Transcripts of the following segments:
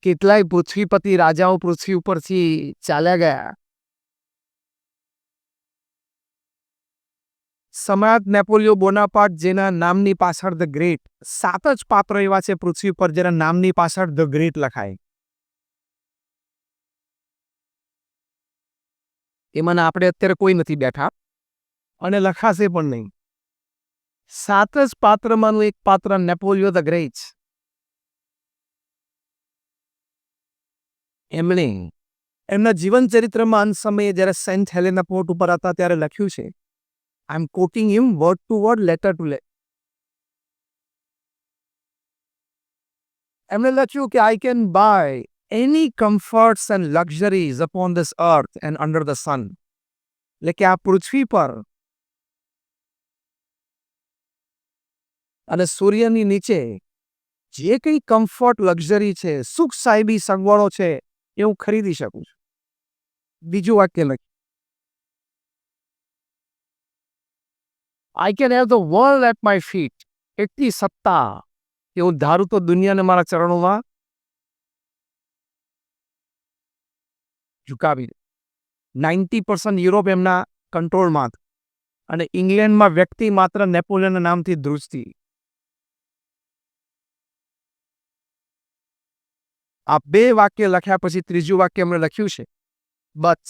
કેટલાય પૃથ્વીપતિ રાજાઓ પૃથ્વી ઉપરથી ચાલ્યા ગયા. સમ્રાટ નેપોલિયો બોનાપાર્ટ, જેના નામની પાછળ ધ ગ્રેટ, 7 જ પાત્ર એવા છે પૃથ્વી પર જેના નામની પાછળ ધ ગ્રેટ લખાય. એમાંના આપણે અત્યારે કોઈ નથી બેઠા અને લખાશે પણ નહીં. 7 જ પાત્રમાંનું એક પાત્ર નેપોલિયો ધ ગ્રેટ. એમણે એમના જીવન ચરિત્રમાં અંત સમયે જ્યારે સેન્ટ હેલેના પોર્ટ ઉપર હતા ત્યારે લખ્યું છે, I am quoting him word to word, letter to letter. એમણે લખ્યું કે I can buy any comforts and luxuries upon this earth and under the sun. એટલે કે આ પૃથ્વી પર અને સૂર્યની નીચે જે કંઈ કમ્ફર્ટ, લક્ઝરી છે, સુખ સાહેબી સગવડો છે, એ હું ખરીદી શકું છું. બીજું વાક્ય લખ્યું, I can have the world at my feet. એટલી સત્તા કે હું ધારું તો દુનિયાને મારા ચરણોમાં ઝુકાવી દે. 90% યુરોપ એમના કંટ્રોલમાં હતું અને ઇંગ્લેન્ડમાં વ્યક્તિ માત્ર નેપોલિયનના નામથી ધ્રુજતી. આ 2 વાક્ય લખ્યા પછી ત્રીજું વાક્ય એમણે લખ્યું છે, but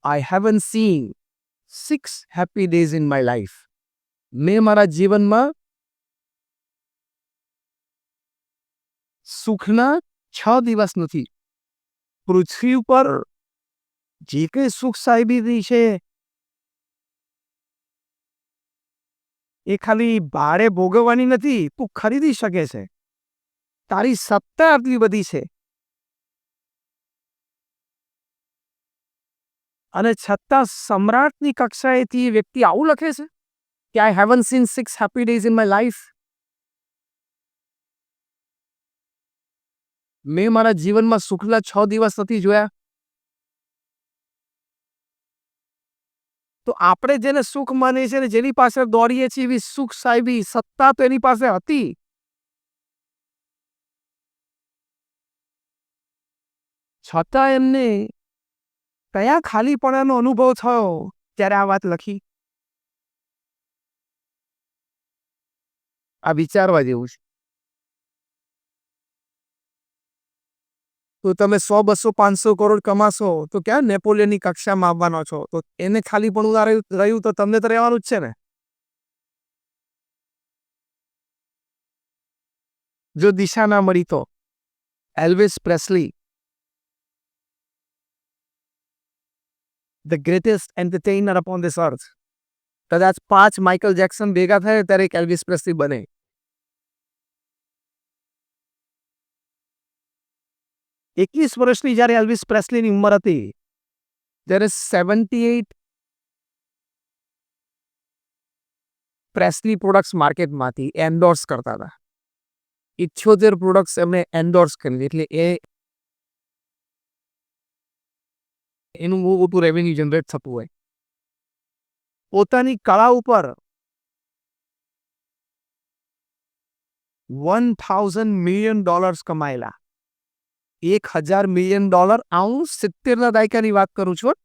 I haven't seen 6 happy days in my life. મેં મારા જીવનમાં સુખના 6 દિવસ નથી. પૃથ્વી ઉપર જે કંઈ સુખ સાહેબી છે એ ખાલી ભાડે ભોગવવાની નથી, તું ખરીદી શકે છે. તારી સત્તા આટલી બધી છે અને છતાં સમ્રાટની કક્ષાએથી વ્યક્તિ આવું લખે છે કે I haven't seen 6 happy days in my life. મેં મારા જીવનમાં સુખના 6 દિવસ નથી જોયા. તો આપણે જેને સુખ માનીએ છીએ ને જેની પાસે દોડીએ છીએ એવી સુખ સાહેબી સત્તા તો એની પાસે હતી. છતાં એમને કયા ખાલીપણાનો અનુભવ થયો ત્યારે આ વાત લખી? આ વિચારવા જેવું છે. તો તમે 100, 200, 500 કરોડ કમાશો તો ક્યાં નેપોલિયનની કક્ષામાં આવવાનો છો? તો એને ખાલીપણું ના રહ્યું તો તમને તો રહેવાનું જ છે ને. જો દિશા ના મળી તો Elvis Presley, the greatest entertainer upon this earth. કદાચ 5 માઇકલ જેક્સન ભેગા થાય ત્યારે એક એલ્વિસ પ્રેસ્લી બને. એકવીસ વર્ષની જ્યારે એલ્વિસ પ્રેસ્લીની ઉંમર હતી ત્યારે 78 પ્રેસ્લી પ્રોડક્ટ્સ માર્કેટમાંથી એન્ડોર્સ કરતા હતા. 78 પ્રોડક્ટ્સ એમને એન્ડોર્સ કરી, એટલે એનું બહુ મોટું રેવન્યુ જનરેટ થતું હોય. પોતાની કળા ઉપર $1,000 મિલિયન કમાયેલા. $1,000 મિલિયન હું 70ના દાયકાની વાત કરું છું.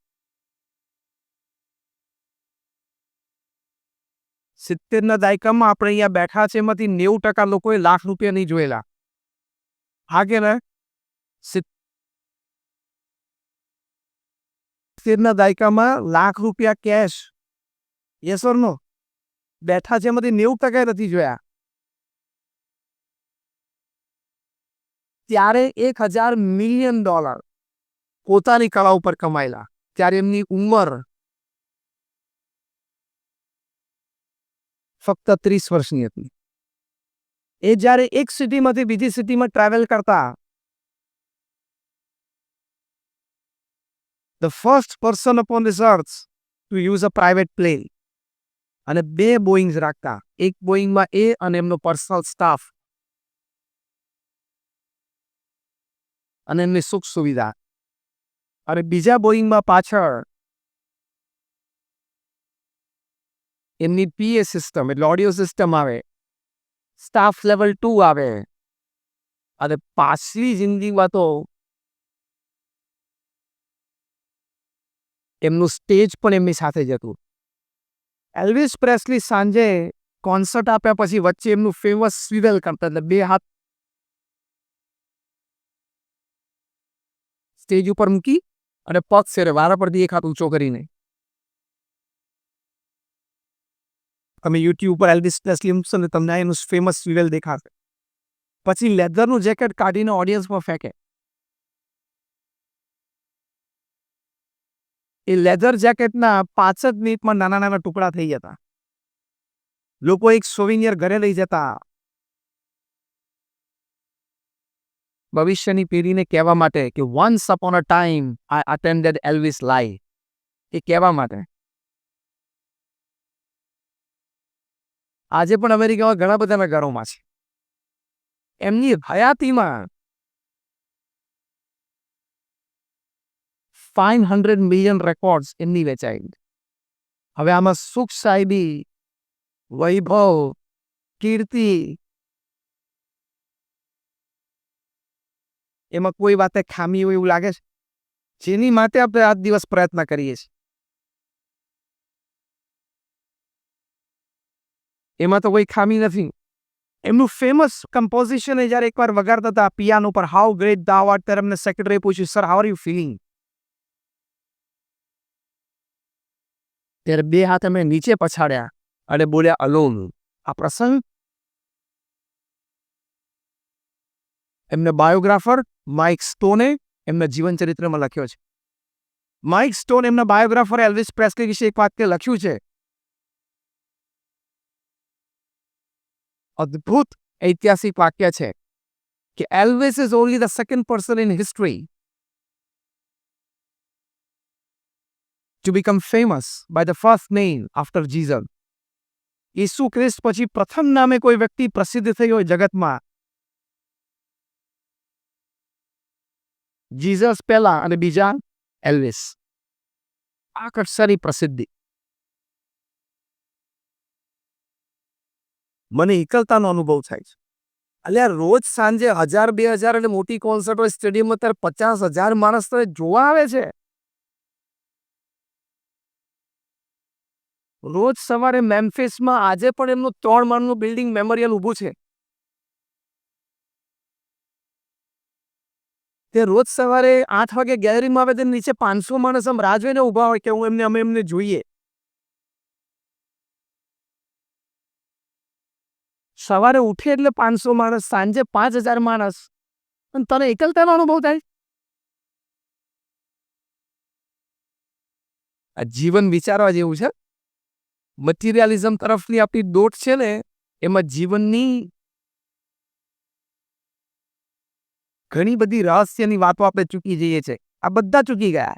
70ના દાયકામાં આપણે અહીંયા બેઠા છે એમાંથી 90% લોકોએ લાખ રૂપિયા નહીં જોયેલા. હા કે ના? 70ના દાયકામાં લાખ રૂપિયા કેશ, યસ ઓર નો, બેઠા છે એમાંથી 90% નથી જોયા. ત્યારે $1,000 મિલિયન પોતાની કળા ઉપર કમાયેલા. ત્યારે એમની ઉંમર ફક્ત 30 વર્ષની હતી. એ જ્યારે એક સિટીમાંથી બીજી સિટીમાં ટ્રાવેલ કરતા, the first person upon this earth to use a private plane, અને 2 બોઈંગ્સ રાખતા. એક બોઈંગમાં એ અને એમનો પર્સનલ સ્ટાફ અને એમની સુખ સુવિધા, અને બીજા બોઈંગમાં પાછળ એમની પીએ સિસ્ટમ એટલે ઓડિયો સિસ્ટમ આવે, સ્ટાફ લેવલ 2 આવે અને પાછલી જિંદગીમાં તો એમનું સ્ટેજ પણ એમની સાથે જ હતું. એલ્વિસ પ્રેસ્લી સાંજે કોન્સર્ટ આપ્યા પછી વચ્ચે એમનું ફેમસ સ્વિવેલ કરતા હતા. બે હાથ સ્ટેજ ઉપર મૂકી અને પગ સેરે વારા પરથી એક હાથ ઊંચો કરીને. તમે યુટ્યુબ પર એલ્વિસ પ્રેસ્લી મૂકશો ને તમને એનું ફેમસ સ્વિવેલ દેખાશે. પછી લેધરનું જેકેટ કાઢીને ઓડિયન્સમાં ફેંકે. એ લેધર જેકેટના 5 જ મિનિટમાં નાના નાના ટુકડા થઈ જતા. લોકો એક સોવિનિયર ઘરે લઈ જતા ભવિષ્યની પેઢીને કહેવા માટે કે once upon a time I attended Elvis live. એ કહેવા માટે. આજે પણ અમેરિકામાં ઘણા બધાના ઘરોમાં છે. એમની હયાતીમાં 500 મિલિયન રેકોર્ડ્સ એમની વેચાઈ. હવે આમાં સુખ સાહેબી, વૈભવ, કીર્તિ, એમાં કોઈ વાતે ખામી હોય એવું લાગે છે? જેની માટે આપણે આજ દિવસ પ્રયત્ન કરીએ છીએ એમાં તો કોઈ ખામી નથી. એમનું ફેમસ કમ્પોઝિશન એ જ્યારે એકવાર વગાડતા હતા પિયાનો પર, હાઉ ગ્રેટ thou art, ત્યારે એમને સેક્રેટરી પૂછ્યું, sir how are you feeling? ત્યારે બે હાથ એમણે નીચે પછાડ્યા અને બોલ્યા, અલોન. આ પ્રસંગ એમને બાયોગ્રાફર માઇક સ્ટોને એમના જીવન ચરિત્રમાં લખ્યો છે. માઇક સ્ટોન એમના બાયોગ્રાફર એલ્વિસ પ્રેસ્લી વિશે એક વાક્ય લખ્યું છે, અદ્ભુત ઐતિહાસિક વાક્ય છે કે Elvis is only the second person in history to become famous by the first name after Jesus. ઈસુ ખ્રિસ્ત પછી પ્રથમ નામે કોઈ વ્યક્તિ પ્રસિદ્ધ થઈ હોય જગતમાં, જીસસ પહેલા અને બીજા એલ્વિસ. આ કક્ષાની પ્રસિદ્ધિ. મને એકલતાનો અનુભવ થાય છે. અલ્યા રોજ સાંજે 1000-2000 અને મોટી કોન્સર્ટ હોય સ્ટેડિયમમાં, ત્યારે 50,000 માણસ તો જોવા આવે છે. રોજ સવારે મેમ્ફિસમાં આજે પણ એમનું 3 માળનું બિલ્ડિંગ મેમોરિયલ ઊભું છે. તે રોજ સવારે 8 વાગે ગેલેરીમાં આવે, તેની નીચે 500 માણસ આમ રાહ જોઈને ઊભા હોય કે અમે એમને જોઈએ. સવારે ઉઠે એટલે 500 માણસ, સાંજે 5000 માણસ, અને તને એકલતાનો અનુભવ થાય? આ જીવન વિચારવા જેવું છે. મટીરિયાલિઝમ તરફની આપણી દોટ છે ને, એમાં જીવનની ઘણી બધી રહસ્યની વાતો આપણે ચૂકી જઈએ છીએ. આ બધા ચૂકી ગયા.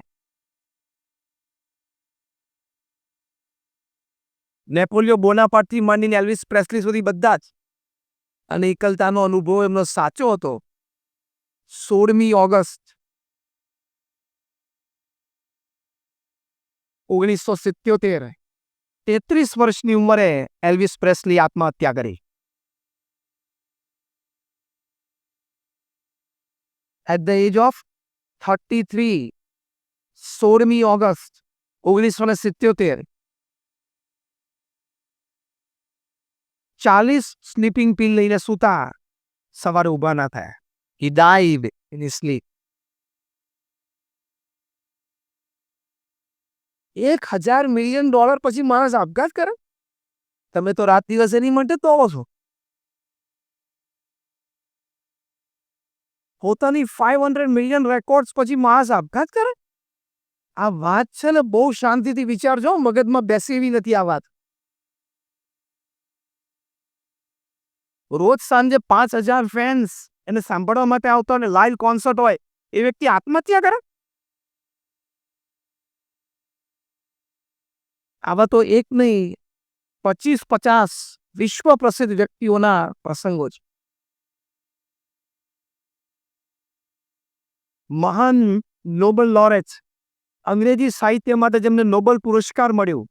નેપોલિયો બોનાપાર્ટથી માંડીને એલ્વિસ પ્રેસ્લી સુધી બધા જ. અને એકલતાનો અનુભવ એમનો સાચો હતો. 16મી ઓગસ્ટ 1977, 33 વર્ષની ઉંમરે એલ્વિસ પ્રેસ્લી આત્મહત્યા કરી. એટ ધ એજ ઓફ 33, 16મી ઓગસ્ટ 1977, 40 સ્લીપિંગ પિલ લઈને સૂતા, સવારે ઊભા ના થયા. He died in his sleep. 1,000 million dollar પછી માણસ આપઘાત કરે? તમે તો રાત દિવસ એની માટે તો છો. પોતાની 500 મિલિયન રેકોર્ડ્સ પછી માણસ આપઘાત કરે? આ વાત છે ને, બહુ શાંતિથી વિચારજો, મગજમાં બેસે એવી નથી આ વાત. રોજ સાંજે 5,000 ફેન્સ એને સાંભળવા માટે આવતા અને લાઈવ કોન્સર્ટ હોય, એ વ્યક્તિ આત્મહત્યા કરે? આવા તો એક નહીં, 25-50 વિશ્વ પ્રસિદ્ધ વ્યક્તિઓના પ્રસંગો છે. મહાન નોબેલ લોરેટ, અંગ્રેજી સાહિત્ય માટે જેમને નોબેલ પુરસ્કાર મળ્યો,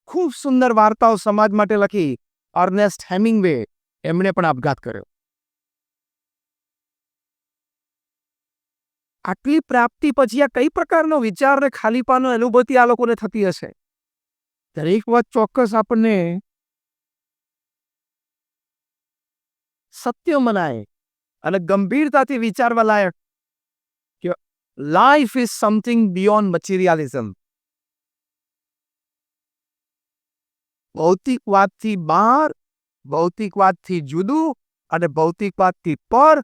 ખૂબ સુંદર વાર્તાઓ સમાજ માટે લખી અર્નેસ્ટ હેમિંગવે એમણે પણ આપઘાત કર્યો. આટલી પ્રાપ્તિ પછી આ કઈ પ્રકારનો વિચાર ને ખાલીપાનો અનુભૂતિ આ લોકોને થતી હશે? દરેક વાત ચોક્કસ આપણને સત્ય મનાય અને ગંભીરતાથી વિચારવા લાયક કે life is something beyond materialism. ભૌતિકવાદથી બહાર, ભૌતિકવાદથી જુદું અને ભૌતિકવાદથી પર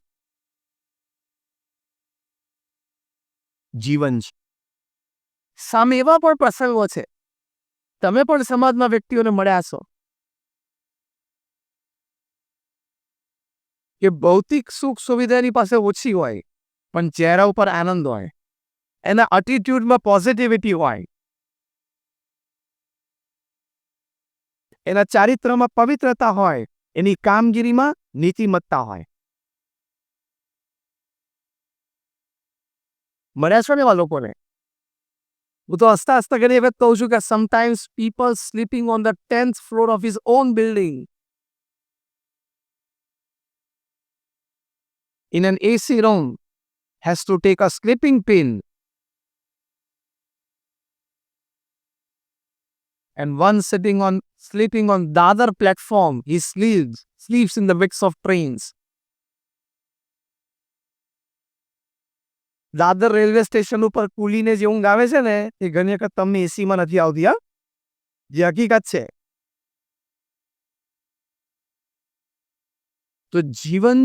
જીવન છે. સામે એવા પણ પ્રસંગો છે, તમે પણ સમાજમાં વ્યક્તિઓને મળ્યા છો કે ભૌતિક સુખ સુવિધા એની પાસે ઓછી હોય પણ ચહેરા ઉપર આનંદ હોય, એના એટીટ્યુડમાં પોઝિટિવિટી હોય, એના ચારિત્રમાં પવિત્રતા હોય, એની કામગીરીમાં નીતિમત્તા હોય. મળ્યા છો ને એવા લોકોને? હું તો હસતા હસતા ઘણી વખત કહું છું કે sometimes people sleeping on the 10th floor of his own building in an AC room has to take a sleeping pill, and one sleeping on the other platform, he sleeps in the wicks of trains. Dadar railway station ઉપર કુલીને જે ઊંઘ આવે છે ને એ ઘણી વખત તમને એસીમાં નથી આવતી, હા, જે હકીકત છે. તો જીવન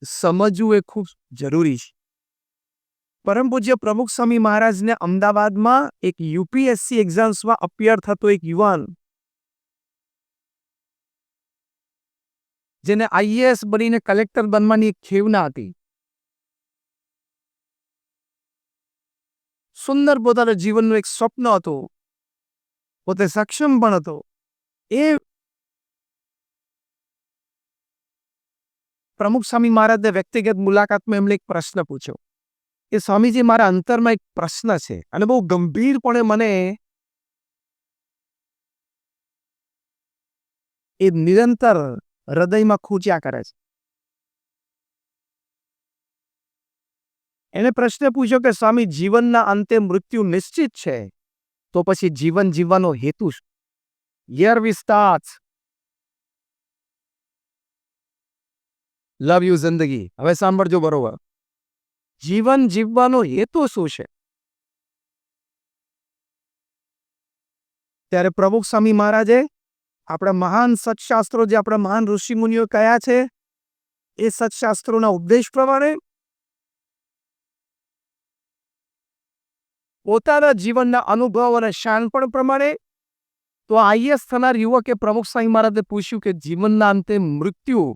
સમજવું એ ખૂબ જરૂરી છે. પરમ પૂજ્ય પ્રમુખ સ્વામી મહારાજને અમદાવાદમાં એક યુપીએસસી એક્ઝામ્સમાં અપિયર થતો એક યુવાન જેને આઈએએસ બનીને કલેક્ટર બનવાની એક ખેવના હતી, સુંદર પોતાના જીવનનું એક સ્વપ્ન હતું, પોતે સક્ષમ પણ હતો. એ પ્રમુખ સ્વામી મહારાજને વ્યક્તિગત મુલાકાતમાં એમણે એક પ્રશ્ન પૂછ્યો કે સ્વામીજી, મારા અંતરમાં એક પ્રશ્ન છે અને બહુ ગંભીરપણે મને એ નિરંતર હૃદયમાં ખૂંચ્યા કરે છે. એને પ્રશ્ન પૂછ્યો કે સ્વામી, જીવનના અંતે મૃત્યુ નિશ્ચિત છે, તો પછી જીવન જીવવાનો હેતુ શું? Here we start. Love you જિંદગી. હવે સાંભળજો બરોબર. જીવન જીવવાનો હેતુ શું છે? ત્યારે પ્રમુખ સ્વામી મહારાજે આપણા મહાન સત્શાસ્ત્રો, જે આપણા મહાન ઋષિમુનિઓ કયા છે, એ સત્શાસ્ત્રોના ઉપદેશ પ્રમાણે પોતાના જીવનના અનુભવ અને શાણપણ પ્રમાણે તો આઈએસ થનાર યુવકે પ્રમુખ સ્વામી મહારાજને પૂછ્યું કે જીવનના અંતે મૃત્યુ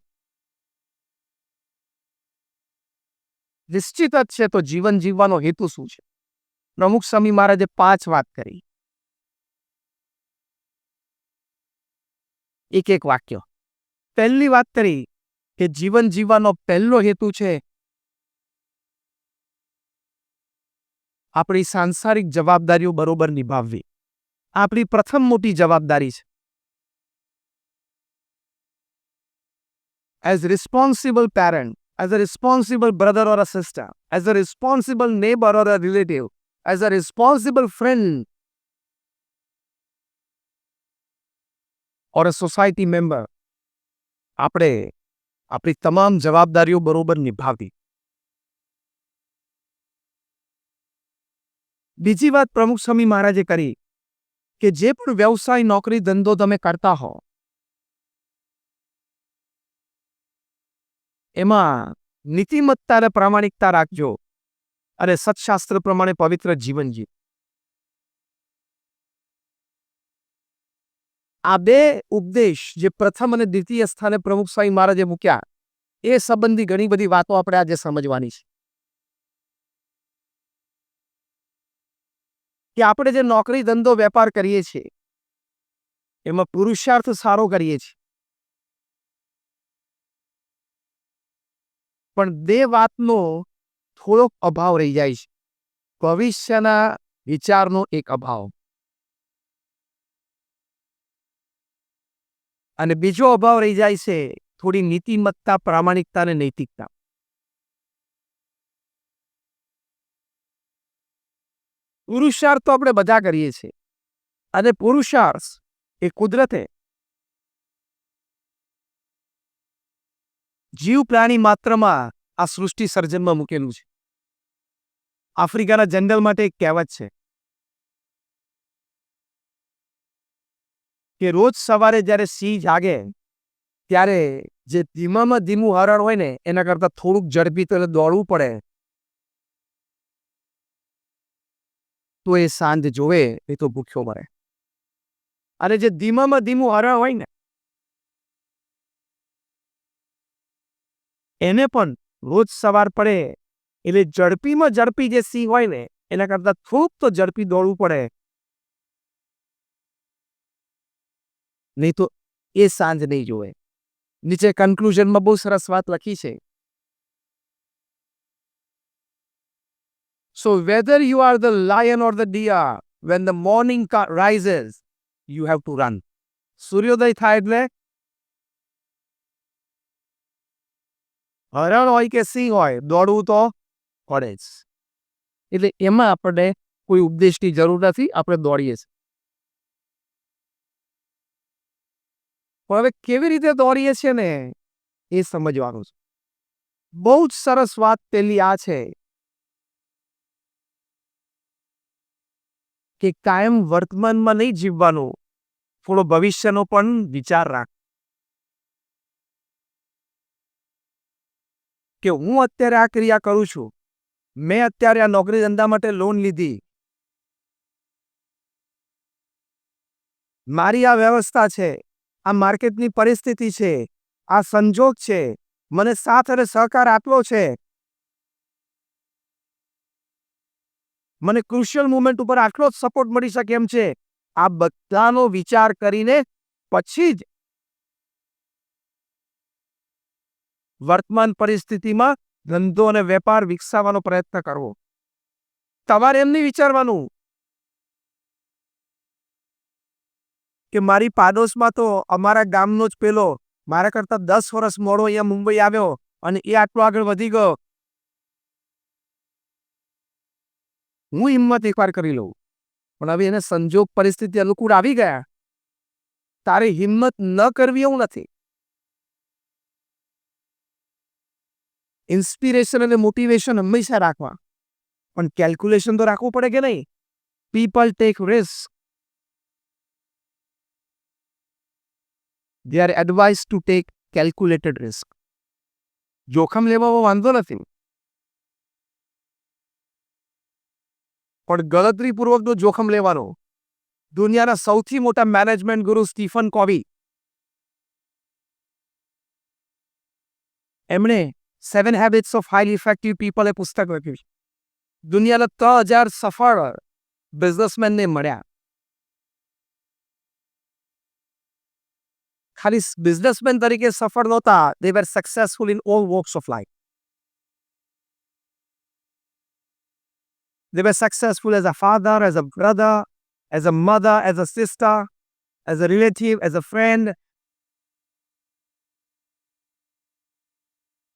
નિશ્ચિત જ છે, તો જીવન જીવવાનો હેતુ શું છે? પ્રમુખ સ્વામી મહારાજે 5 વાત કરી, એક એક વાક્ય. પહેલી વાત કરી કે જીવન જીવવાનો પહેલો હેતુ છે આપણી સાંસારિક જવાબદારીઓ બરોબર નિભાવવી. આપણી પ્રથમ મોટી જવાબદારી છે. As responsible parent, as a responsible brother or a sister, as a responsible neighbor or a relative, as a responsible friend or a society member, આપણે આપણી તમામ જવાબદારીઓ બરોબર નિભાવવી. બીજી વાત પ્રમુખ સ્વામી મહારાજે કરી કે જે પણ વ્યવસાય, નોકરી, ધંધો તમે કરતા હો એમાં નીતિમત્તા અને પ્રામાણિકતા રાખજો અને સત્શાસ્ત્ર પ્રમાણે પવિત્ર જીવન જીવો. આ 2 ઉપદેશ જે પ્રથમ અને દ્વિતીય સ્થાને પ્રમુખ સ્વામી મહારાજે મૂક્યા, એ સંબંધી ઘણી બધી વાતો આપણે આજે સમજવાની છે કે આપણે જે નોકરી, ધંધો, વેપાર કરીએ છીએ એમાં પુરુષાર્થ સારો કરીએ છીએ, પણ 2 વાતનો થોડોક અભાવ રહી જાય છે. ભવિષ્યના વિચારનો એક અભાવ. અને બીજો અભાવ રહી જાય છે થોડી નીતિમત્તા, પ્રામાણિકતા અને નૈતિકતા. પુરુષાર્થ તો આપણે બધા કરીએ છીએ અને પુરુષાર્થ એ કુદરતે જીવ પ્રાણી માત્રમાં આ સૃષ્ટિ સર્જનમાં મૂકેલું છે. આફ્રિકાના જંગલ માટે એક કહેવત છે કે રોજ સવારે જ્યારે સિંહ જાગે ત્યારે જે ધીમામાં ધીમું હરણ હોય ને એના કરતાં થોડુંક ઝડપી તો દોડવું પડે તો એ સાંજ જોવે એ તો ભૂખ્યો મરે. અને જે ધીમામાં ધીમું હરણ હોય ને એને પણ રોજ સવાર પડે એટલે ઝડપીમાં ઝડપી જે સિંહ હોય ને એના કરતાં થોડુંક તો ઝડપી દોડવું પડે, નહીં તો એ સાંજ નહીં જોવે. નીચે કન્ક્લુઝનમાં બહુ સરસ વાત લખી છે. So whether you are the lion or the deer, when the morning rises, you have to run. સૂર્યોદય થાય એટલે હરણ હોય કે સિંહ હોય દોડવું તો પડે જ. એટલે એમાં આપણને કોઈ ઉપદેશની જરૂર નથી, આપણે દોડીએ છીએ. પણ હવે કેવી રીતે દોડીએ છીએ ને એ સમજવાનું છે. બહુ જ સરસ વાત પેલી આ છે કે કાયમ વર્તમાનમાં નહીં જીવવાનું, થોડો ભવિષ્યનો પણ વિચાર રાખ. કે હું અત્યારે આ ક્રિયા કરું છું, મેં અત્યારે આ નોકરી ધંધા માટે લોન લીધી, મારી આ વ્યવસ્થા છે, આ માર્કેટની પરિસ્થિતિ છે, આ સંજોગ છે, મને સાથ અને સહકાર આપ્યો છે, મને ક્રુશિયલ મુમેન્ટ ઉપર આટલો જ સપોર્ટ મળી શકે એમ છે. આ બધાનો વિચાર કરીને પછી જ વર્તમાન પરિસ્થિતિમાં ધંધો અને વેપાર વિકસાવવાનો પ્રયત્ન કરવો. તમારે એમ નહીં વિચારવાનું કે મારી પાડોશમાં તો અમારા ગામનો જ પેલો મારા કરતાં 10 વર્ષ મોડો અહીંયા મુંબઈ આવ્યો અને એ આટલો આગળ વધી ગયો, હું હિંમત એકવાર કરી લઉં. પણ હવે એને સંજોગ પરિસ્થિતિ અનુકૂળ આવી ગયા, તારે હિંમત ન કરવી એવું નથી. ઇન્સ્પિરેશન અને મોટિવેશન હંમેશા રાખવા, પણ કેલ્ક્યુલેશન તો રાખવું પડે કે નહીં. People take risk. They are advised to take calculated risk. જોખમ લેવામાં વાંધો નથી, પણ ગણતરીપૂર્વકનું જોખમ લેવાનો. દુનિયાના સૌથી મોટા મેનેજમેન્ટ ગુરુ સ્ટીફન કોવી, એમણે 7 Habits of Highly Effective People એ પુસ્તક લખ્યું છે. દુનિયાના 3000 સફળ બિઝનેસમેનને મળ્યા. ખાલી બિઝનેસમેન તરીકે સફળ નહોતા, they were successful in all walks of life. They were successful as a father, as a brother, as a mother, as a sister, as a relative, as a friend.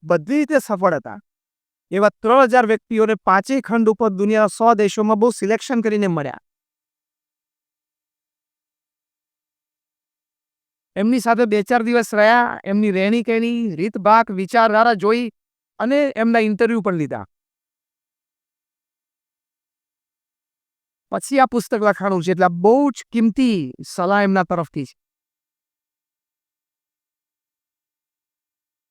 બધી રીતે સફળ હતા. એવા 3000 વ્યક્તિઓને 5 ખંડ ઉપર દુનિયાના 100 દેશોમાં બહુ સિલેક્શન કરીને મળ્યા. એમની સાથે 2-4 દિવસ રહ્યા, એમની રહેણી કહેણી, રીત ભાત, વિચારધારા જોઈ અને એમના ઇન્ટરવ્યૂ પણ લીધા. પછી આ પુસ્તક લખાણું છે. એટલે બહુ જ કિંમતી સલાહ એમના તરફથી છે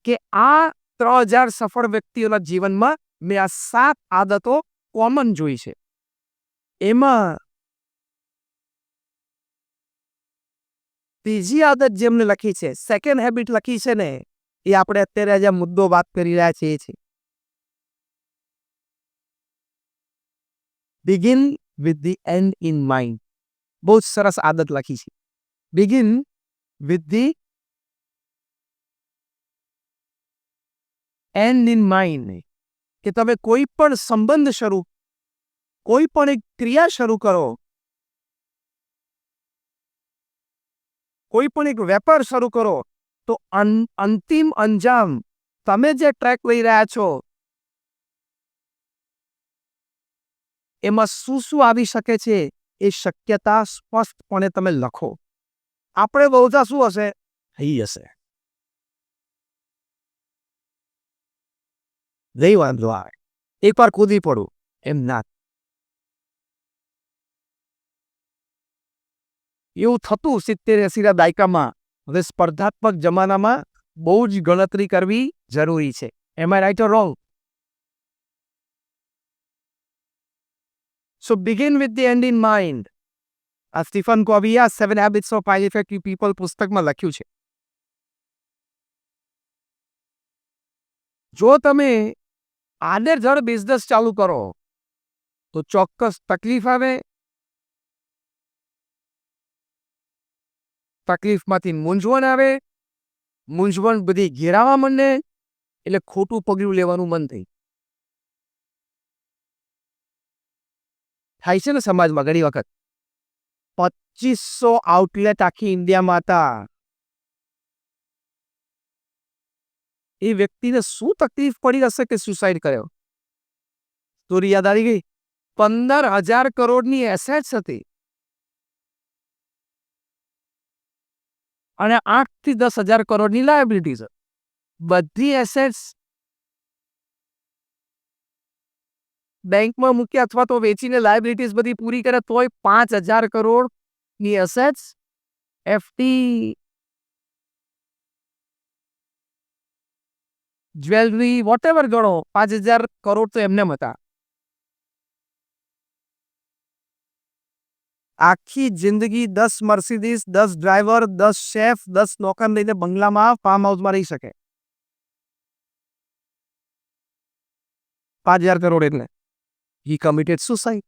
કે આ 3000 સફળ વ્યક્તિઓના જીવનમાં મેં આ 7 આદતો કોમન જોઈ છે. એમાં ત્રીજી આદત જેમને લખી છે, સેકન્ડ હેબિટ લખી છે ને, એ આપણે અત્યારે જે મુદ્દો વાત કરી રહ્યા છીએ છે. Begin with the end in mind. બહુ જ સરસ આદત લખી છે. Begin with the end in mind. કે તમે કોઈ પણ સંબંધ શરૂ, કોઈ પણ એક ક્રિયા શરૂ કરો, કોઈ પણ એક વેપાર શરૂ કરો તો અંતિમ અંજામ તમે જે ટ્રેક લઈ રહ્યા છો એમાં શું શું આવી શકે છે એ શક્યતા સ્પષ્ટપણે તમે લખો. આપણે બહુધા શું હશે થઈ હશે, નહીં વાંધો આવે, એકવાર કૂદી પડું એમ ના. એવું થતું 70-80ના દાયકામાં. હવે સ્પર્ધાત્મક જમાનામાં બહુ જ ગણતરી કરવી જરૂરી છે. Am I right or wrong? So begin with the end in mind. આ સ્ટીફન કોવીએ 7 Habits of Highly Effective People પુસ્તકમાં લખ્યું છે. જો તમે આડેધડ બિઝનેસ ચાલુ કરો તો ચોક્કસ તકલીફ આવે, તકલીફમાંથી મૂંઝવણ આવે, મૂંઝવણ બધી ઘેરાવા માંડે એટલે ખોટું પગલું લેવાનું મન થાય છે ને સમાજમાં ઘણી વખત. 2500 આઉટલેટ આખી ઇન્ડિયામાં હતા. એ વ્યક્તિને શું તકલીફ પડી હશે કે સુસાઇડ કર્યો? સ્ટોરી યાદ આવી ગઈ. 15,000 કરોડની એસેટ્સ હતી અને 8 થી 10,000 કરોડની લાયબિલિટીઝ. બધી એસેટ્સ બેંકમાં મૂકી અથવા તો વેચીને લાયબિલિટીઝ બધી પૂરી કરે તોય 5,000 કરોડની એસેટ્સ, એફડી, જ્વેલરી, વોટેવર ગણો, 5,000 કરોડ તો એમને હતા. આખી જિંદગી 10 મર્સિડીઝ, 10 ડ્રાઈવર, 10 શેફ, 10 નોકર લઈને બંગલામાં, ફાર્મ હાઉસમાં રહી શકે. 5,000 કરોડ એટલે હી કમિટેડ સુસાઇડ.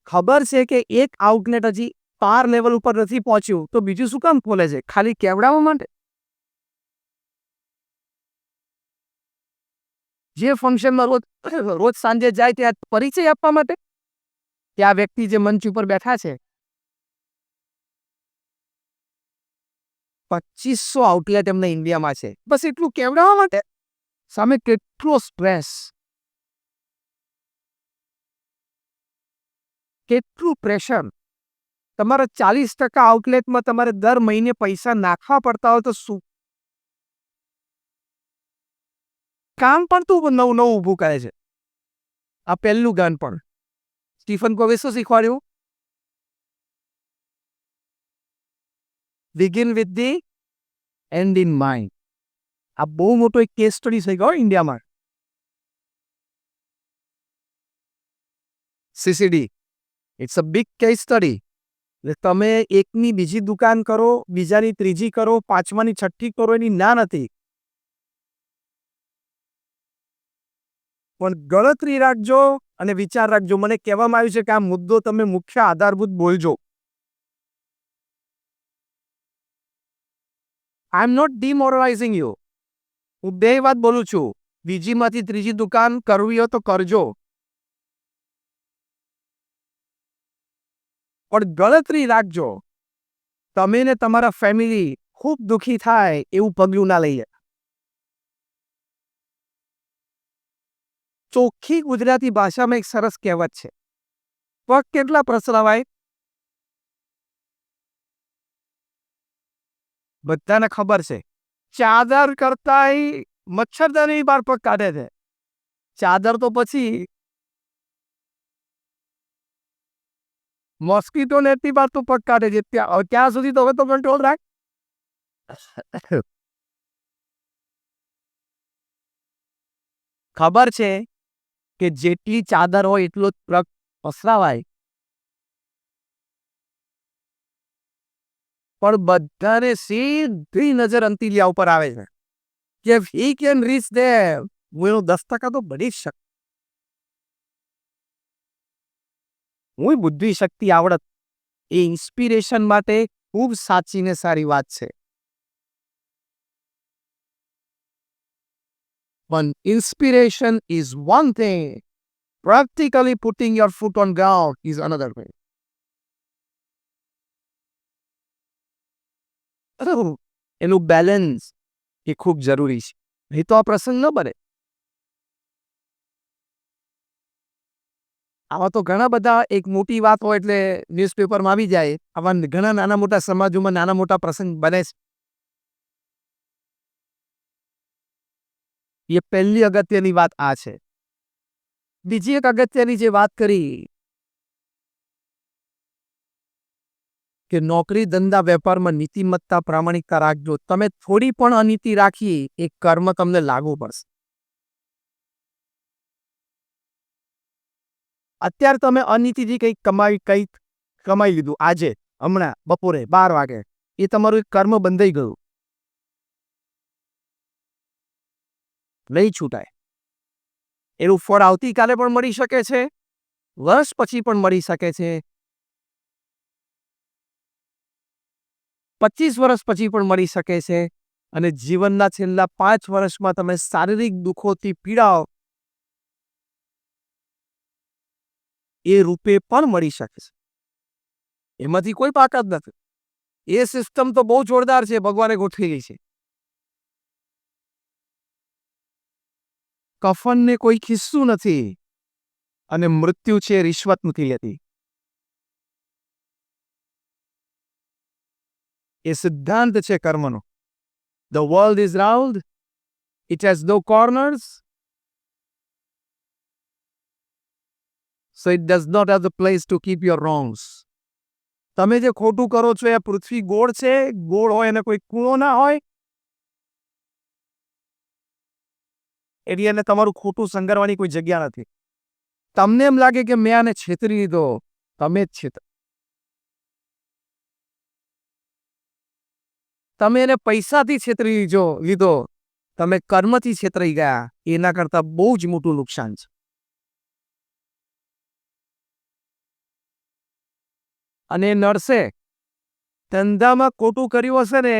ખબર છે કે એક આઉટલેટ હજી પાર લેવલ ઉપર નથી પહોંચ્યું તો બીજું શું કામ ખોલે છે? ખાલી કેવડાવવા માટે? જે ફંક્શનમાં રોજ સાંજે જાય ત્યાં પરિચય આપવા માટે? ત્યાં વ્યક્તિ જે મંચ ઉપર બેઠા છે 2500 આઉટલેટ એમને ઇન્ડિયામાં છે, બસ એટલું કેવડાવવા માટે? સામે કેટલો સ્ટ્રેસ, કેટલું પ્રેશર. તમારા 40% આઉટલેટમાં તમારે દર મહિને પૈસા નાખવા પડતા હોય તો શું કામ પણ તું નવું નવું ઊભું કરે છે. આ પહેલું ગાન પણ સ્ટીફન કોવે શું શીખવાડ્યું? Begin with the end in mind. આ બહુ મોટો એક કેસ સ્ટડી થઈ ગયો ઇન્ડિયામાં. CCD it's a big case study. તમે એકની બીજી દુકાન કરો, બીજાની ત્રીજી કરો, પાંચમાની છઠ્ઠી કરો એની ના નથી, પણ ગણતરી રાખજો અને વિચાર રાખજો. મને કહેવામાં આવ્યું છે કે આ મુદ્દો તમે મુખ્ય આધારભૂત બોલજો. આઈ એમ નોટ ડિમોરલાઇઝિંગ યુ. હું બે વાત બોલું છું. બીજીમાંથી ત્રીજી દુકાન કરવી હોય તો કરજો, પણ ગણતરી રાખજો. તમે ને તમારા ફેમિલી ખૂબ દુઃખી થાય એવું પગલું ના લઈએ. ચોખ્ખી ગુજરાતી ભાષામાં એક સરસ કહેવત છે, પગ કેટલા પ્રસરાવાય? બધાને ખબર છે. ચાદર કરતાંય મચ્છરદાની બાર પગ કાઢે છે. ચાદર તો પછી મોસ્કીટો નેટની બાર તો પગ કાઢે છે. ત્યાં સુધી તો હવે તો કંટ્રોલ રાખ. ખબર છે કે જેટલી ચાદર હોય એટલો જ પગ પસરાવાય, પણ બધાને સીધી નજર અંતિલિયા ઉપર આવે છે કે he can reach there. હું એનો 10% તો બની જ શકું. હું બુદ્ધિ શક્તિ આવડત એ ઇન્સ્પિરેશન માટે ખૂબ સાચી ને સારી વાત છે, પણ inspiration is one thing, practically putting your foot on ground is another thing. એનું બેલેન્સ એ ખૂબ જરૂરી છે. નહીં તો આ પ્રસંગ ન બને. આવા તો ઘણા બધા એક મોટી વાત હોય એટલે ન્યૂઝપેપરમાં આવી જાય. આવા ઘણા નાના મોટા સમાજોમાં નાના મોટા પ્રસંગ બને છે. એ પહેલી અગત્યની વાત આ છે. બીજી એક અગત્યની જે વાત કરી કે નોકરી ધંધા વેપારમાં નીતિમત્તા પ્રામાણિકતા રાખજો. તમે થોડી પણ અનીતિ રાખી એ કર્મ તમને લાગુ પડશે. અત્યારે તમે અનીતિથી કંઈક કમાઈ લીધું આજે હમણાં બપોરે 12 વાગે, એ તમારું એક કર્મ બંધાઈ ગયું, નહીં છૂટાય. એનું ફળ આવતીકાલે પણ મળી શકે છે, વર્ષ પછી પણ મળી શકે છે, 25 વર્ષ પછી પણ મળી શકે છે, અને જીવનના છેલ્લા 5 વર્ષમાં તમે શારીરિક દુઃખોથી પીડાઓ એ રૂપે પણ મળી શકે છે. એમાંથી કોઈ તાકાત નથી. એ સિસ્ટમ તો બહુ જોરદાર છે, ભગવાને ગોઠવેલી છે. કફનને કોઈ ખિસ્સું નથી, અને મૃત્યુ છે રિશ્વત નથી લેતી. એ સિદ્ધાંત છે કર્મનો. The world is round, it has no corners, so it does not have the place to keep your wrongs. તમે જે ખોટું કરો છો એ પૃથ્વી ગોળ છે, ગોળ હોય અને કોઈ ખૂણો ના હોય, એટલે એને તમારું ખોટું સંગારવાની કોઈ જગ્યા નથી. તમને એમ લાગે કે મેં આને છેતરી લીધો, તમે જ છેતર. તમે એને પૈસાથી છેતરી લીધો, તમે કર્મથી છેતરાઈ ગયા, એના કરતા બહુ જ મોટું નુકસાન છે. અને નડશે. ધંધામાં ખોટું કર્યું હશે ને,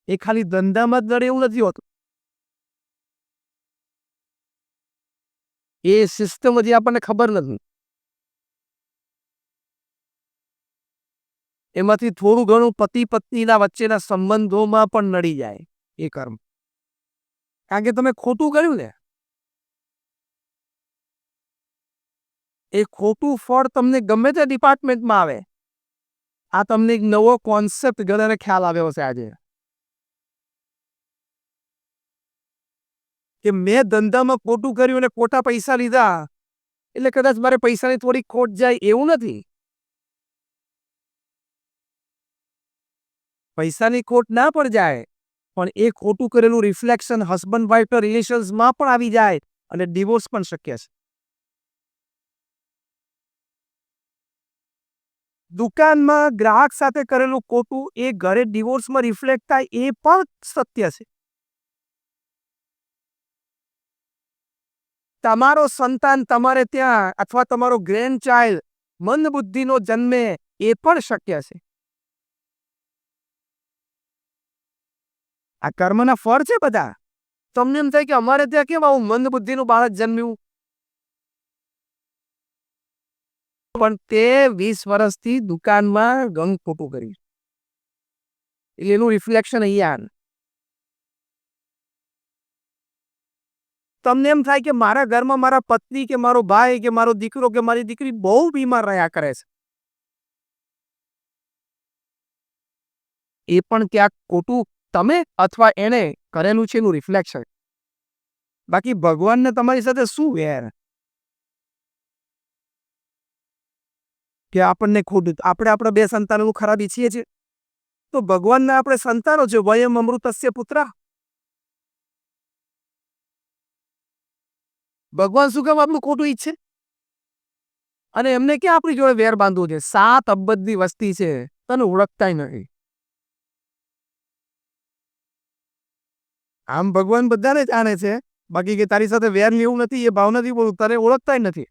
એ ખાલી ધંધામાં જ નડે એવું નથી હોતું. એ સિસ્ટમ હજી આપણને ખબર નથી. એમાંથી થોડું ઘણું પતિ પત્નીના વચ્ચેના સંબંધોમાં પણ નડી જાય એ કર્મ. કારણ કે તમે ખોટું કર્યું ને, એ ખોટું ફળ તમને ગમે તે ડિપાર્ટમેન્ટમાં આવે. આ તમને એક નવો કોન્સેપ્ટ ઘણાને ખ્યાલ આવ્યો છે આજે, કે મેં ધંધામાં ખોટું કર્યું અને ખોટા પૈસા લીધા એટલે કદાચ મારે પૈસાની થોડી ખોટ જાય એવું નથી. પૈસાની ખોટ ના પણ જાય, પણ એ ખોટું કરેલું રિફ્લેક્શન હસબન્ડ વાઇફ રિલેશન્સમાં પણ આવી જાય અને ડિવોર્સ પણ શક્ય છે. દુકાનમાં ગ્રાહક સાથે કરેલું ખોટું એ ઘરે ડિવોર્સમાં રિફ્લેક્ટ થાય એ પણ સત્ય છે. તમારો સંતાન તમારે ત્યાં અથવા તમારો ગ્રેન્ડ ચાઇલ્ડ મંદબુદ્ધિનો જન્મે એ પણ શક્ય છે. આ કર્મના ફળ છે બધા. તમને એમ થાય કે અમારે ત્યાં કેમ આવું મંદબુદ્ધિનું બાળક જન્મ્યું, પણ તે 20 વર્ષથી દુકાનમાં ગંગ ખોટું કર્યું, એટલે એનું રિફ્લેક્શન અહીંયા. તમને એમ થાય કે મારા ઘરમાં મારા પત્ની કે મારો ભાઈ કે મારો દીકરો કે મારી દીકરી બહુ બીમાર રહ્યા કરે છે, એ પણ ક્યાંક ખોટું તમે અથવા એને કરેલું છે એનું રિફ્લેક્શન. બાકી ભગવાનને તમારી સાથે શું વેર કે આપણને ખોટું, આપણે આપણા 2 સંતાનોનું ખરાબ ઈચ્છીએ છીએ, તો ભગવાનને આપણે સંતાનો છે. વયમ અમૃતસ્ય પુત્ર. ભગવાન શું કામ આપણું ખોટું ઈચ્છે? અને એમને ક્યાં આપણી જોડે વેર બાંધવું છે? 7 અબજની વસ્તી છે, તને ઓળખતાય નથી. આમ ભગવાન બધાને જાણે છે, બાકી કે તારી સાથે વેર લેવું નથી એ ભાવનાથી બોલું, તને ઓળખતાય નથી.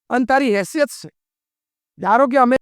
અને તારી હેસિયત છે. ધારો કે અમે